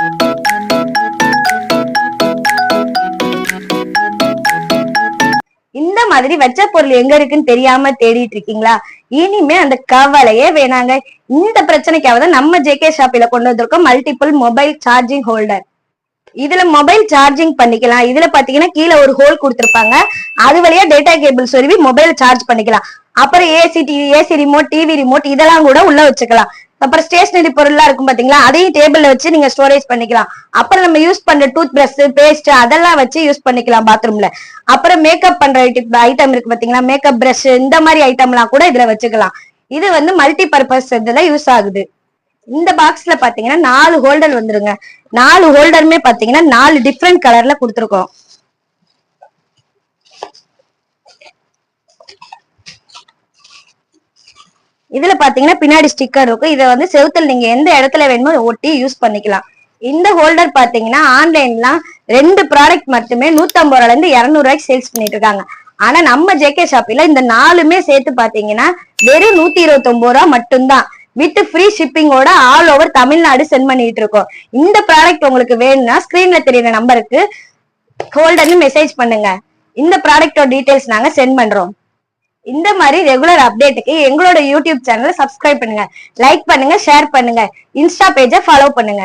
இந்த மாதிரி வச்ச பொருள் எங்க இருக்குன்னு தெரியாம தேடிட்டு இருக்கீங்களா? இனிமே அந்த கவலையே வேணாங்க. இந்த பிரச்சனைக்காக தான் நம்ம ஜேகே ஷாப்பில கொண்டு வந்திருக்கோம் மல்டிபிள் மொபைல் சார்ஜிங் ஹோல்டர். இதுல மொபைல் சார்ஜிங் பண்ணிக்கலாம். இதுல பாத்தீங்கன்னா கீழே ஒரு ஹோல் கொடுத்திருப்பாங்க, அது வழியா டேட்டா கேபிள் சொருவி மொபைல் சார்ஜ் பண்ணிக்கலாம். அப்புறம் ஏசி ரிமோட், டிவி ரிமோட் இதெல்லாம் கூட உள்ள வச்சுக்கலாம். அப்புறம் ஸ்டேஷனரி பொருள்லாம் இருக்கும் பாத்தீங்களா, அதையும் டேபிள்ல வச்சு நீங்க ஸ்டோரேஜ் பண்ணிக்கலாம். அப்புறம் நம்ம யூஸ் பண்ற டூத் பிரஷ், பேஸ்ட் அதெல்லாம் வச்சு யூஸ் பண்ணிக்கலாம் பாத்ரூம்ல. அப்புறம் மேக்கப் பண்ற ஐட்டம் இருக்கு பாத்தீங்களா, மேக்கப் பிரஷ் இந்த மாதிரி ஐட்டம் எல்லாம் கூட இதுல வச்சுக்கலாம். இது வந்து மல்டி பர்பஸ் இதுல யூஸ் ஆகுது. இந்த பாக்ஸ்ல பாத்தீங்கன்னா 4 ஹோல்டர் வந்துருங்க. 4 ஹோல்டருமே பாத்தீங்கன்னா 4 டிஃப்ரெண்ட் கலர்ல கொடுத்துருக்கோம். இதுல பாத்தீங்கன்னா பின்னாடி ஸ்டிக்கர் இருக்கும். இதை வந்து செவுத்துல நீங்க எந்த இடத்துல வேணுமோ ஒட்டி யூஸ் பண்ணிக்கலாம். இந்த ஹோல்டர் பாத்தீங்கன்னா ஆன்லைன்ல 2 ப்ராடக்ட் மட்டுமே 150 ரூபாயில இருந்து 200 ரூபாய்க்கு சேல்ஸ் பண்ணிட்டு இருக்காங்க. ஆனா நம்ம ஜேகே ஷாப்பில இந்த 4மே சேர்த்து பாத்தீங்கன்னா வெறும் 129 ரூபாய் மட்டும்தான், வித் ஃப்ரீ ஷிப்பிங்கோட ஆல் ஓவர் தமிழ்நாடு சென்ட் பண்ணிட்டு இருக்கோம். இந்த ப்ராடக்ட் உங்களுக்கு வேணும்னா ஸ்கிரீன்ல தெரியுற நம்பருக்கு ஹோல்டர்னு மெசேஜ் பண்ணுங்க. இந்த ப்ராடக்டோட டீடைல்ஸ் நாங்க சென்ட் பண்றோம். இந்த மாதிரி ரெகுலர் அப்டேட்டுக்கு எங்களோட யூடியூப் சேனலை சப்ஸ்கிரைப் பண்ணுங்க, லைக் பண்ணுங்க, ஷேர் பண்ணுங்க, இன்ஸ்டா பேஜை ஃபாலோ பண்ணுங்க.